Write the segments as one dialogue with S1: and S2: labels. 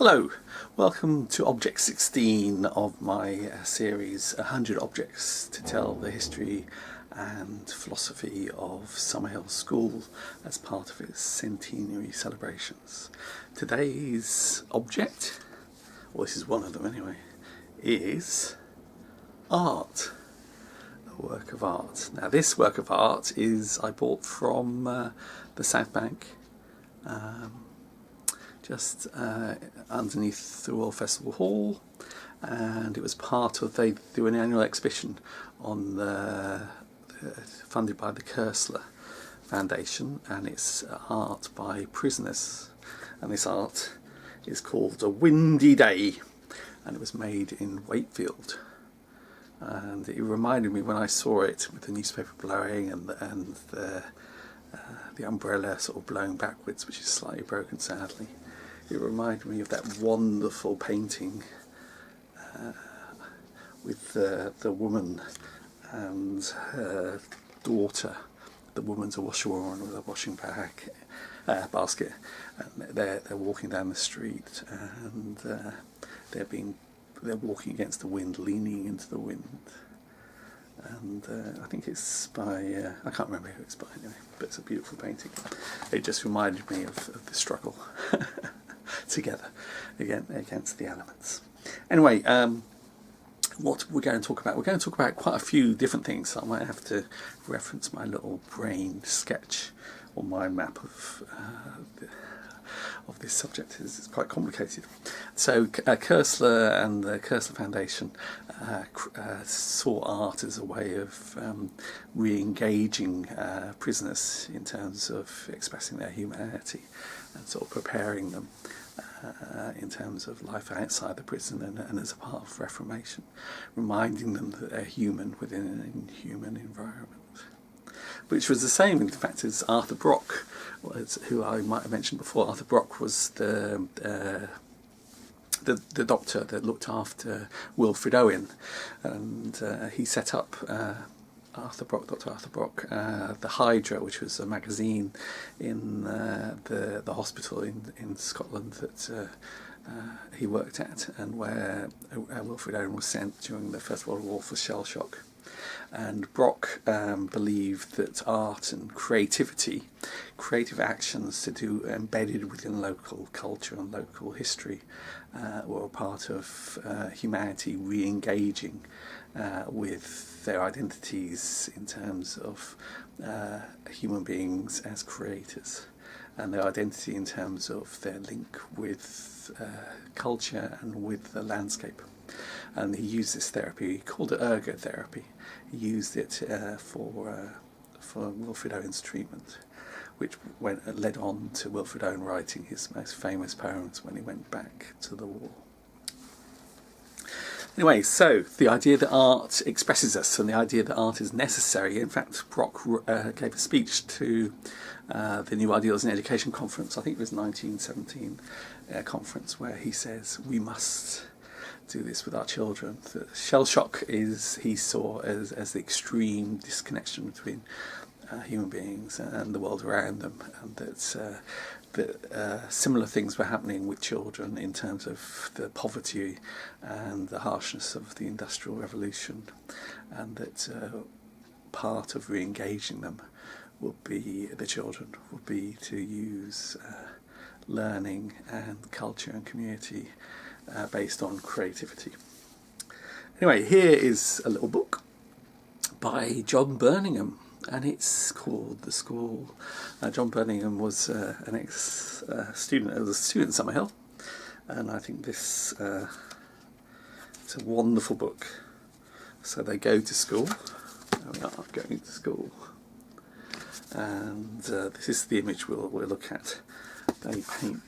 S1: Hello, welcome to Object 16 of my series 100 Objects to Tell the History and Philosophy of Summerhill School as part of its centenary celebrations. Today's object, well this is one of them anyway, is art. A work of art. Now this work of art I bought from the South Bank, just underneath the Royal Festival Hall, and it was part of, they do an annual exhibition on funded by the Koestler Foundation, and it's art by prisoners, and this art is called A Windy Day, and it was made in Wakefield. And it reminded me when I saw it with the newspaper blowing and the umbrella sort of blowing backwards, which is slightly broken sadly. It reminded me of that wonderful painting with the woman and her daughter. The woman's a washerwoman with a washing basket, and they're walking down the street, and they're walking against the wind, leaning into the wind. And I think it's by, I can't remember who it's by anyway, but it's a beautiful painting. It just reminded me of the struggle together against the elements. Anyway, what we're going to talk about, we're going to talk about quite a few different things, so I might have to reference my little brain sketch or my map of this subject. It's quite complicated. So Koestler and the Koestler Foundation saw art as a way of re-engaging prisoners in terms of expressing their humanity and sort of preparing them in terms of life outside the prison and as a part of reformation, reminding them that they're human within an inhuman environment. Which was the same, in fact, as Arthur Brock, who I might have mentioned before. Arthur Brock was the doctor that looked after Wilfred Owen, and he set up Dr. Arthur Brock, the Hydra, which was a magazine in the hospital in Scotland that he worked at, and where Wilfred Owen was sent during the First World War for shell shock. And Brock believed that art and creative actions to do embedded within local culture and local history were a part of humanity re-engaging with their identities in terms of human beings as creators, and their identity in terms of their link with culture and with the landscape. And he used this therapy, he called it ergotherapy. He used it for Wilfred Owen's treatment, which led on to Wilfred Owen writing his most famous poems when he went back to the war. Anyway, so the idea that art expresses us and the idea that art is necessary. In fact, Brock gave a speech to the New Ideals in Education conference, I think it was 1917 conference, where he says we must do this with our children. The shell shock he saw as the extreme disconnection between human beings and the world around them, and that similar things were happening with children in terms of the poverty and the harshness of the Industrial Revolution, and that part of re-engaging them would be, the children would be to use learning and culture and community based on creativity. Anyway, here is a little book by John Birmingham, and it's called The School. John Birmingham was an ex-student, at Summerhill, and I think this it's a wonderful book. So they go to school, there we are, going to school, and this is the image we'll look at. They paint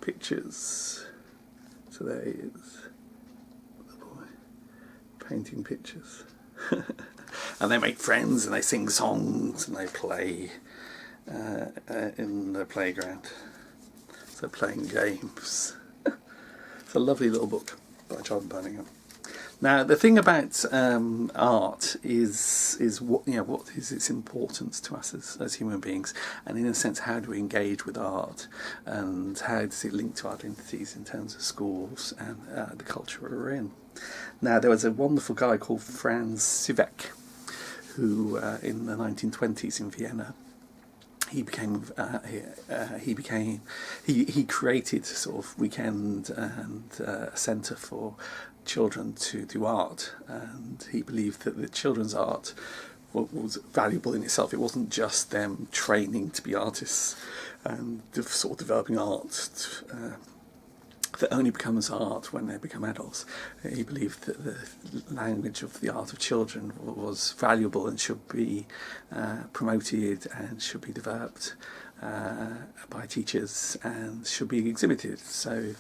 S1: pictures. So there he is, the boy, painting pictures. And they make friends and they sing songs and they play in the playground. So playing games. It's a lovely little book by John Birmingham. Now, the thing about art is what what is its importance to us as human beings, and in a sense, how do we engage with art, and how does it link to our identities in terms of schools and the culture we're in. Now, there was a wonderful guy called Franz Cizek, who in the 1920s in Vienna, he created sort of weekend and a centre for children to do art, and he believed that the children's art was valuable in itself. It wasn't just them training to be artists and sort of developing art that only becomes art when they become adults. He believed that the language of the art of children was valuable and should be promoted and should be developed by teachers and should be exhibited. So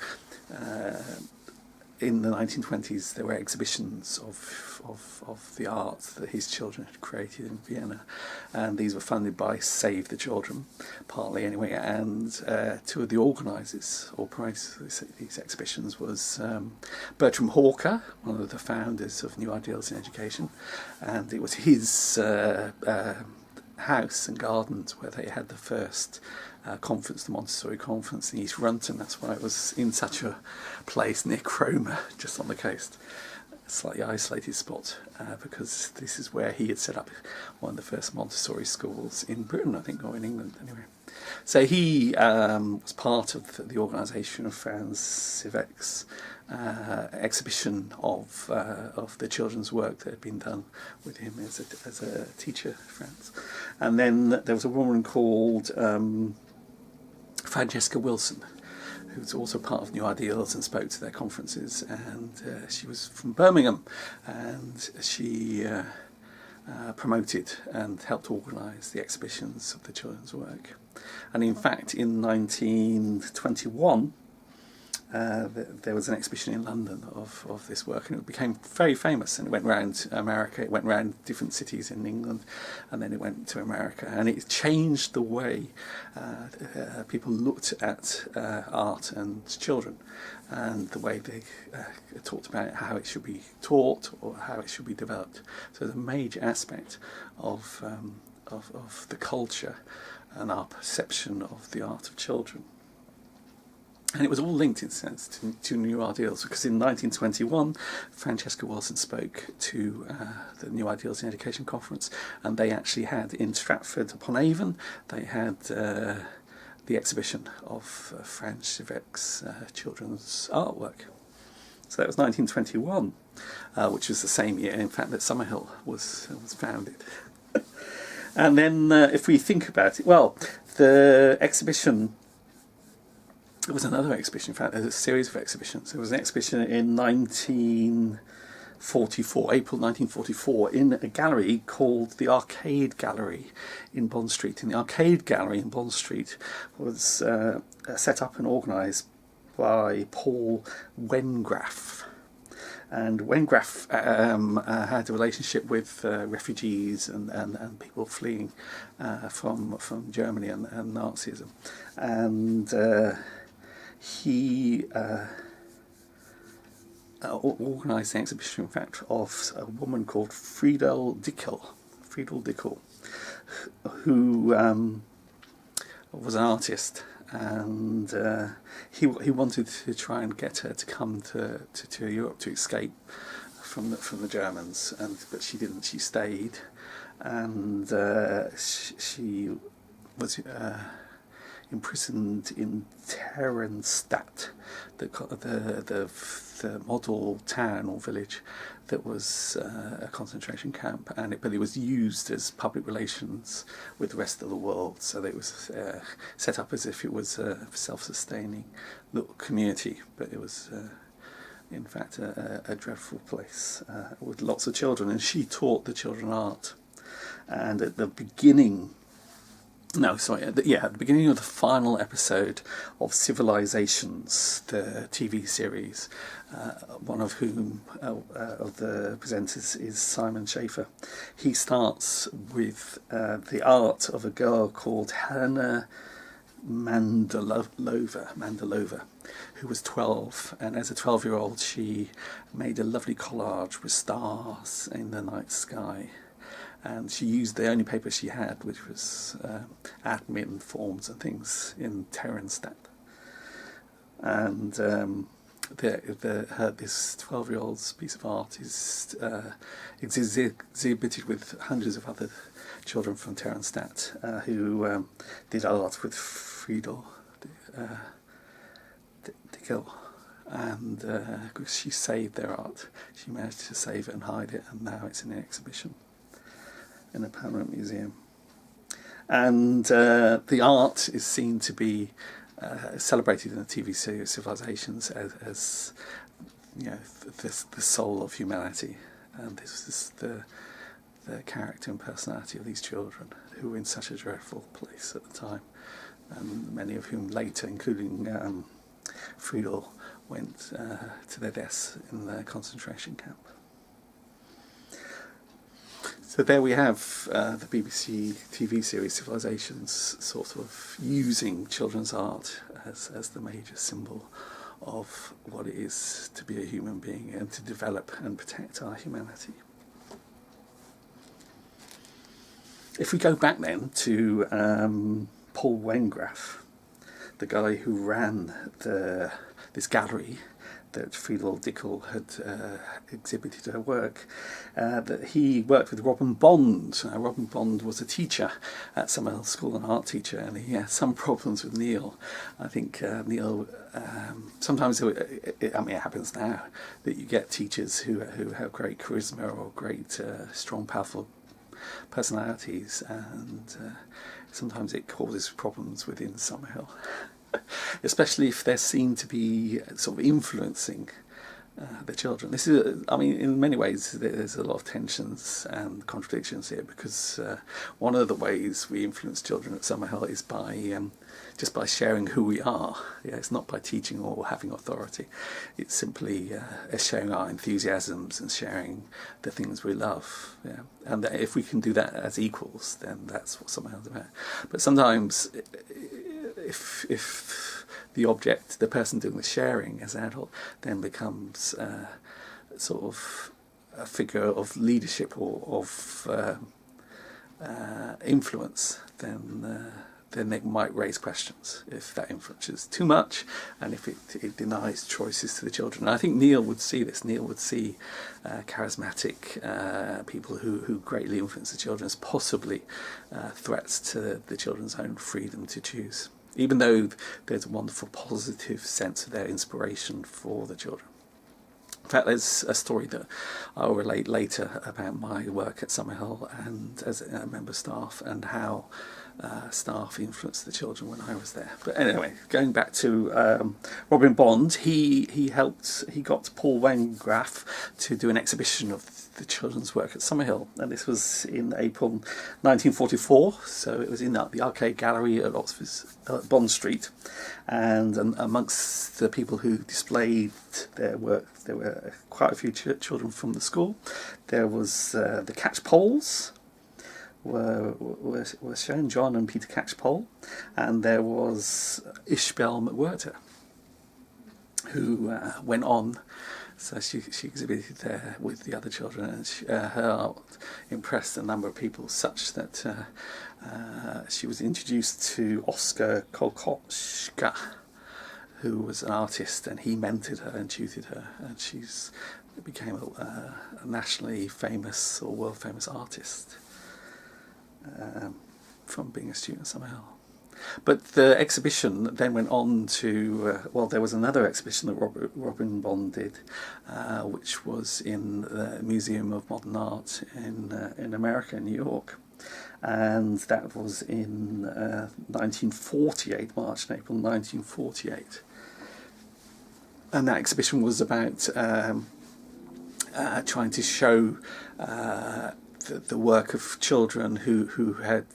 S1: in the 1920s there were exhibitions of the art that his children had created in Vienna, and these were funded by Save the Children, partly anyway, and two of the organisers or promoters these exhibitions was Bertram Hawker, one of the founders of New Ideals in Education, and it was his house and gardens where they had the first conference, the Montessori conference in East Runton. That's why it was in such a place near Cromer, just on the coast, a slightly isolated spot, because this is where he had set up one of the first Montessori schools in Britain, I think, or in England anyway. So he was part of the organisation of Franz Cizek's exhibition of the children's work that had been done with him as a teacher, Franz. And then there was a woman called Francesca Wilson, who was also part of New Ideals and spoke to their conferences, and she was from Birmingham, and she promoted and helped organise the exhibitions of the children's work. And in fact, in 1921, there was an exhibition in London of this work, and it became very famous, and it went around America, it went around different cities in England, and then it went to America, and it changed the way people looked at art and children, and the way they talked about how it should be taught or how it should be developed. So it's a major aspect of the culture and our perception of the art of children. And it was all linked, in a sense, to New Ideals, because in 1921, Francesca Wilson spoke to the New Ideals in Education conference, and they actually had, in Stratford-upon-Avon, they had the exhibition of Franz Cizek's children's artwork. So that was 1921, which was the same year, in fact, that Summerhill was founded. And then, if we think about it, well, the exhibition... There was another exhibition, in fact, there's a series of exhibitions. There was an exhibition in 1944, April 1944, in a gallery called the Arcade Gallery in Bond Street. And the Arcade Gallery in Bond Street was set up and organised by Paul Wengraf. And Wengraf had a relationship with refugees and people fleeing from Germany and Nazism. And he organised an exhibition, in fact, of a woman called Freidl Dicker, who was an artist, and he wanted to try and get her to come to Europe to escape from the Germans, but she didn't. She stayed, and she was imprisoned in Theresienstadt, the model town or village that was a concentration camp, but it was used as public relations with the rest of the world. So it was set up as if it was a self-sustaining little community, but it was in fact a dreadful place with lots of children, and she taught the children art. And at the beginning at the beginning of the final episode of Civilisations, the TV series, one of whom of the presenters is Simon Schama. He starts with the art of a girl called Helena Mandalova, who was 12, and as a 12-year-old she made a lovely collage with stars in the night sky, and she used the only paper she had, which was admin forms and things in Theresienstadt. And this 12-year-old's piece of art is exhibited with hundreds of other children from Theresienstadt who did a lot with Freidl Dicker, and she saved their art. She managed to save it and hide it, and now it's in an exhibition in a permanent museum. And the art is seen to be celebrated in the TV series Civilisations as you know, the soul of humanity, and this is the character and personality of these children who were in such a dreadful place at the time, and many of whom later, including Freidl, went to their deaths in the concentration camp. So there we have the BBC TV series Civilisations sort of using children's art as the major symbol of what it is to be a human being and to develop and protect our humanity. If we go back then to Paul Wengraf, the guy who ran this gallery that Freidl Dicker had exhibited her work, that he worked with Robin Bond. Robin Bond was a teacher at Summerhill School, an art teacher, and he had some problems with Neil. I think Neil, sometimes, it happens now, that you get teachers who have great charisma or great strong, powerful personalities, and sometimes it causes problems within Summerhill. Especially if they're seen to be sort of influencing the children. This is, in many ways, there's a lot of tensions and contradictions here, because one of the ways we influence children at Summerhill is by just by sharing who we are. Yeah, it's not by teaching or having authority. It's simply sharing our enthusiasms and sharing the things we love. Yeah, and if we can do that as equals, then that's what Summerhill's about. But sometimes, if the object, the person doing the sharing as an adult, then becomes sort of a figure of leadership or of influence, then it might raise questions if that influence is too much, and if it denies choices to the children. And I think Neil would see this. Neil would see charismatic people who greatly influence the children as possibly threats to the children's own freedom to choose, even though there's a wonderful positive sense of their inspiration for the children. In fact, there's a story that I'll relate later about my work at Summerhill and as a member of staff, and how staff influenced the children when I was there. But anyway, going back to Robin Bond, he got Paul Wengraf to do an exhibition of the children's work at Summerhill, and this was in April 1944, so it was in the Arcade Gallery at Bond Street, and amongst the people who displayed their work, there were quite a few children from the school. There was the Catchpoles were shown, John and Peter Catchpole, and there was Ishbel McWhirter, who went on. So she exhibited there with the other children, and her art impressed a number of people, such that she was introduced to Oskar Kokoschka, who was an artist, and he mentored her and tutored her, and she's became a nationally famous or world famous artist from being a student at Summerhill. But the exhibition then went on to, there was another exhibition that Robin Bond did, which was in the Museum of Modern Art in America, in New York. And that was in 1948, March and April 1948. And that exhibition was about trying to show the work of children who had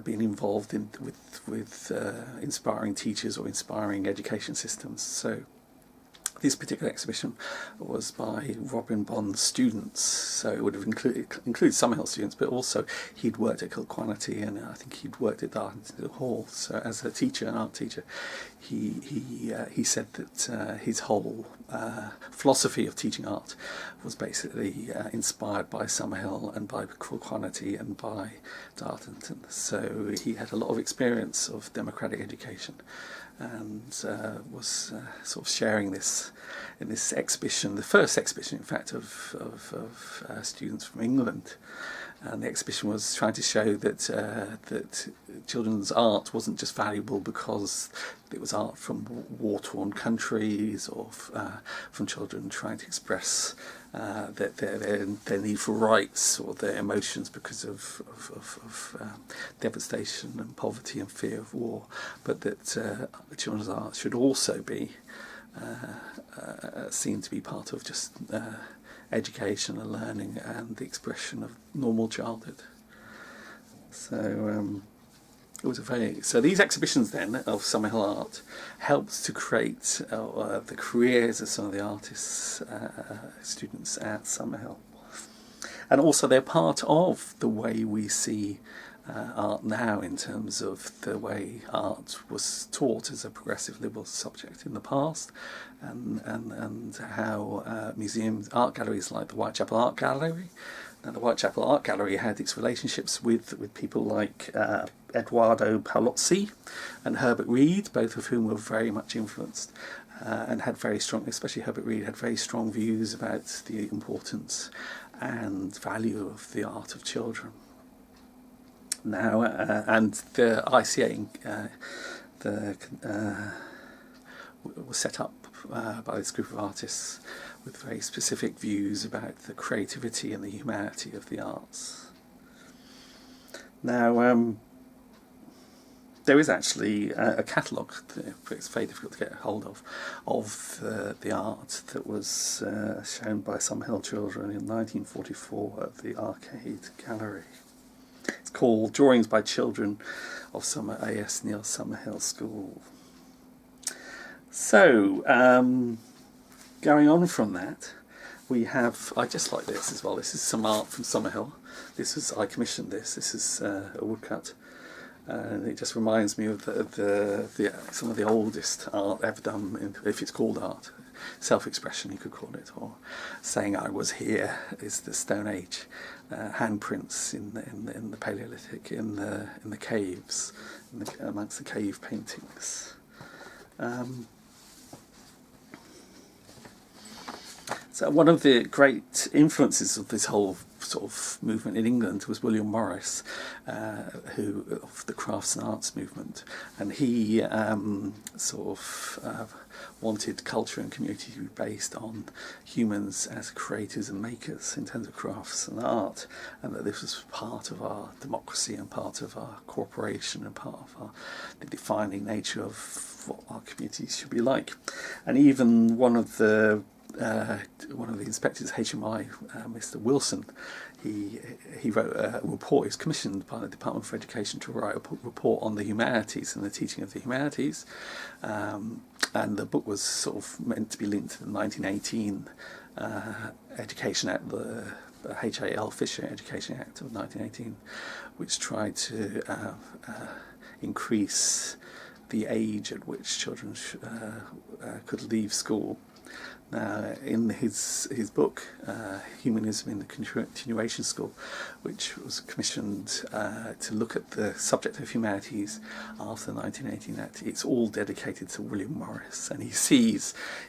S1: been involved with inspiring teachers or inspiring education systems. So This particular exhibition was by Robin Bond's students, so it would have included Summerhill students, but also he'd worked at Kilquanity, and I think he'd worked at the Art Institute Hall. So as a teacher, an art teacher, he said that his whole philosophy of teaching art was basically inspired by Summerhill and by Kilquanity and by Dartington. So he had a lot of experience of democratic education, and was sort of sharing this in this exhibition, the first exhibition, in fact, of students from England. And the exhibition was trying to show that that children's art wasn't just valuable because it was art from war-torn countries, or from children trying to express their need for rights or their emotions because of devastation and poverty and fear of war, but that children's art should also be seen to be part of just education and learning and the expression of normal childhood. So it was so these exhibitions then of Summerhill art helped to create the careers of some of the artists, students at Summerhill, and also they're part of the way we see art now, in terms of the way art was taught as a progressive liberal subject in the past, and how museums, art galleries like the Whitechapel Art Gallery. Now, the Whitechapel Art Gallery had its relationships with people like Edoardo Paolozzi and Herbert Reed, both of whom were very much influenced and had very strong, especially Herbert Reed, had very strong views about the importance and value of the art of children. Now, and the ICA was set up by this group of artists with very specific views about the creativity and the humanity of the arts. Now, there is actually a catalogue, it's very difficult to get hold of the art that was shown by Summerhill children in 1944 at the Arcade Gallery. It's called Drawings by Children of Summer A.S. Neil Summerhill School. So, going on from that, we have, I just like this as well, this is some art from Summerhill. I commissioned this is a woodcut. And it just reminds me of some of the oldest art ever done, if it's called art. Self-expression, you could call it, or saying I was here is the Stone Age handprints in the Paleolithic, in the caves, amongst the cave paintings. So one of the great influences of this whole sort of movement in England was William Morris, who of the crafts and arts movement, and he wanted culture and community to be based on humans as creators and makers in terms of crafts and art, and that this was part of our democracy and part of our cooperation and part of the defining nature of what our communities should be like. And even one of the inspectors, HMI, Mr. Wilson, he wrote a report. He was commissioned by the Department for Education to write a report on the humanities and the teaching of the humanities, and the book was sort of meant to be linked to the 1918 Education Act, the H.A.L. Fisher Education Act of 1918, which tried to increase the age at which children could leave school. In his book, Humanism in the Continuation School, which was commissioned to look at the subject of humanities after the 1918 Act, it's all dedicated to William Morris, and he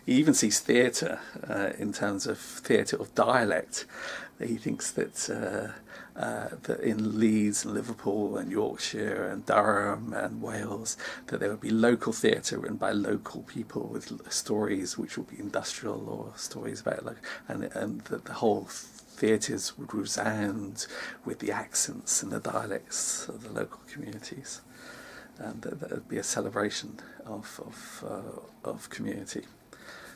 S1: even sees theatre in terms of theatre of dialect. He thinks that in Leeds and Liverpool and Yorkshire and Durham and Wales, that there would be local theatre written by local people with stories which would be industrial, or stories about and that the whole theatres would resound with the accents and the dialects of the local communities, and that would be a celebration of community.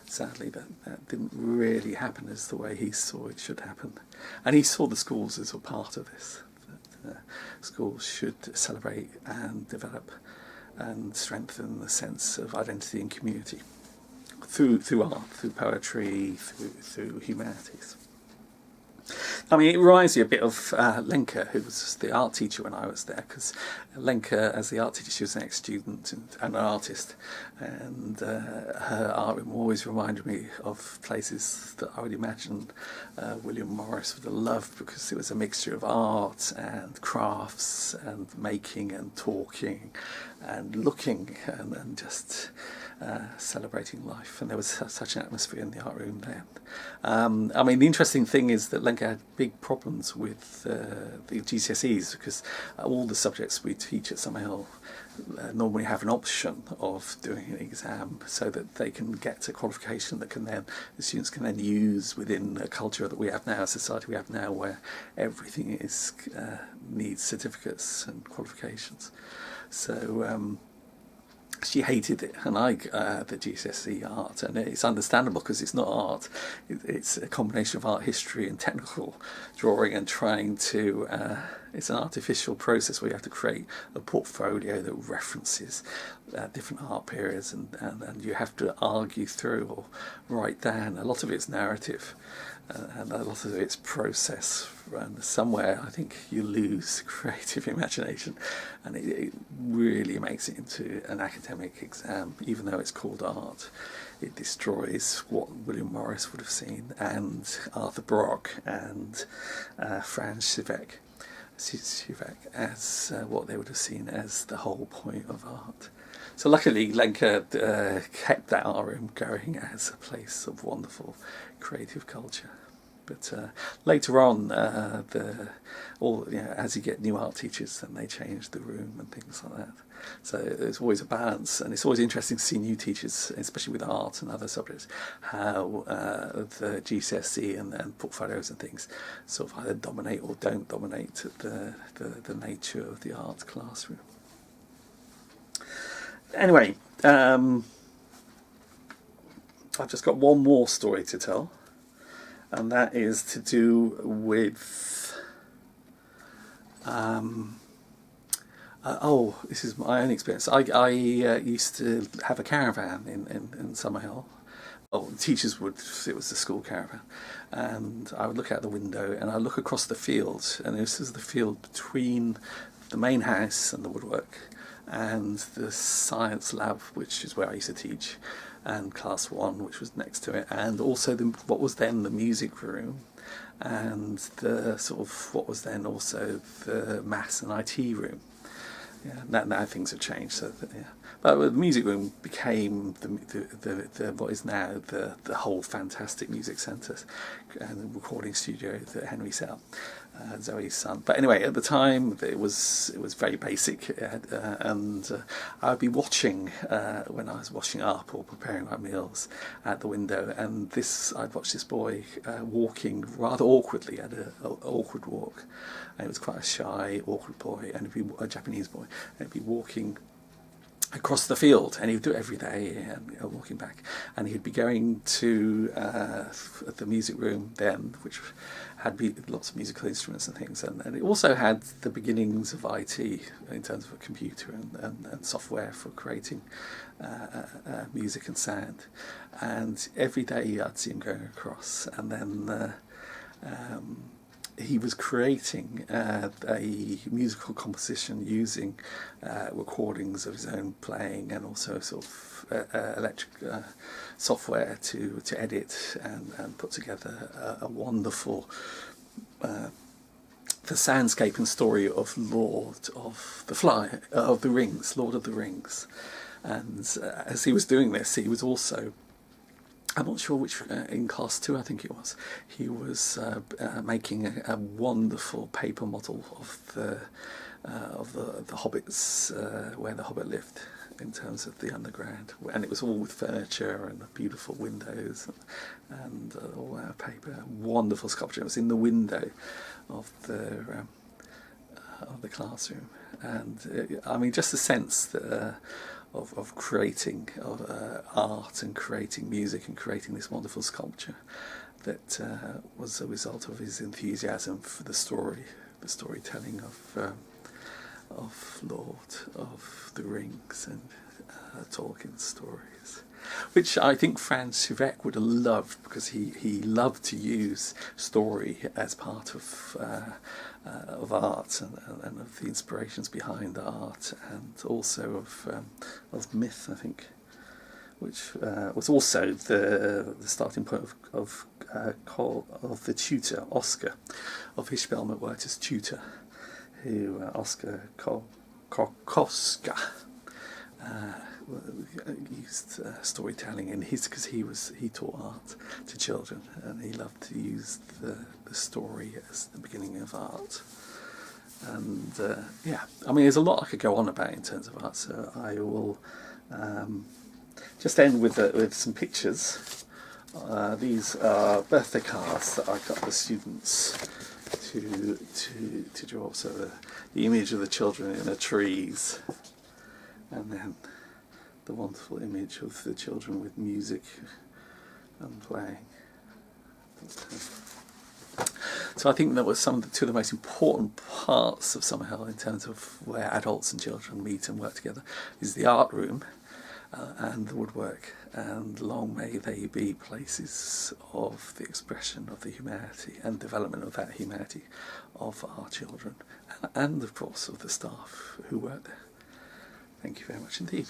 S1: Sadly, that didn't really happen as the way he saw it should happen. And he saw the schools as a part of this. That schools should celebrate and develop and strengthen the sense of identity and community through art, through poetry, through humanities. I mean, it reminds me a bit of Lenka, who was the art teacher when I was there, because Lenka, as the art teacher, she was an ex-student and an artist, and her art room always reminded me of places that I would imagine William Morris would have loved, because it was a mixture of art and crafts and making and talking and looking and just celebrating life, and there was such an atmosphere in the art room there. I mean, the interesting thing is that Lenka had big problems with the GCSEs, because all the subjects we teach at Summerhill normally have an option of doing an exam, so that they can get a qualification that can then the students can then use within a culture that we have now, a society we have now, where everything is needs certificates and qualifications. So she hated it, and I the GCSE art, and it's understandable, because it's not art, it's a combination of art history and technical drawing, and trying to it's an artificial process where you have to create a portfolio that references different art periods, and you have to argue through or write down. A lot of it's narrative, and a lot of it's process, and somewhere I think you lose creative imagination, and it really makes it into an academic exam. Even though it's called art, it destroys what William Morris would have seen, and Arthur Brock, and Franz Cizek as what they would have seen as the whole point of art. So luckily Lenka kept that art room going as a place of wonderful creative culture. But later on, as you get new art teachers, then they change the room and things like that. So there's always a balance, and it's always interesting to see new teachers, especially with art and other subjects, how the GCSE and portfolios and things sort of either dominate or don't dominate the nature of the art classroom. Anyway, I've just got one more story to tell, and that is to do with this is my own experience. I used to have a caravan in Summerhill. Oh, teachers would, it was the school caravan, and I would look out the window and I'd look across the field, and this is the field between the main house and the woodwork and the science lab, which is where I used to teach, and class 1, which was next to it, and also what was then the music room, and the sort of what was then also the maths and IT room. Yeah, now things have changed. So yeah, but the music room became the what is now the whole fantastic music centre and the recording studio that Henry set up, Zoe's son. But anyway, at the time it was very basic, and I'd be watching when I was washing up or preparing my meals at the window, and I'd watch this boy walking rather awkwardly, at an awkward walk. And it was quite a shy, awkward boy, and he'd be a Japanese boy, and he'd be walking across the field, and he would do it every day, and walking back, and he'd be going to the music room then, which had lots of musical instruments and things, and it also had the beginnings of IT in terms of a computer and software for creating music and sound. And every day I'd see him going across, and then he was creating a musical composition using recordings of his own playing, and also sort of electric software to edit and put together a wonderful the soundscape and story of Lord of the Rings. And as he was doing this, he was also, I'm not sure which, in class 2 I think it was, he was making a wonderful paper model of the hobbits, where the hobbit lived in terms of the underground, and it was all with furniture and beautiful windows and all out of paper. Wonderful sculpture. It was in the window of the classroom, and I mean, just the sense that of creating art and creating music and creating this wonderful sculpture that was a result of his enthusiasm for the storytelling of Lord of the Rings and Tolkien's stories. which I think Franz Cizek would have loved, because he loved to use story as part of art and of the inspirations behind art, and also of myth, I think, which was also the starting point of the tutor, Oscar, of Ishbel McWhirter's tutor, who Oscar Koestler used storytelling in his, because he taught art to children, and he loved to use the story as the beginning of art. And yeah, I mean, there's a lot I could go on about in terms of art, so I will just end with some pictures. These are birthday cards that I got the students to draw. So the image of the children in the trees, and then the wonderful image of the children with music and playing. So I think that was two of the most important parts of Summerhill in terms of where adults and children meet and work together, is the art room and the woodwork, and long may they be places of the expression of the humanity and development of that humanity of our children, and of course of the staff who work there. Thank you very much indeed.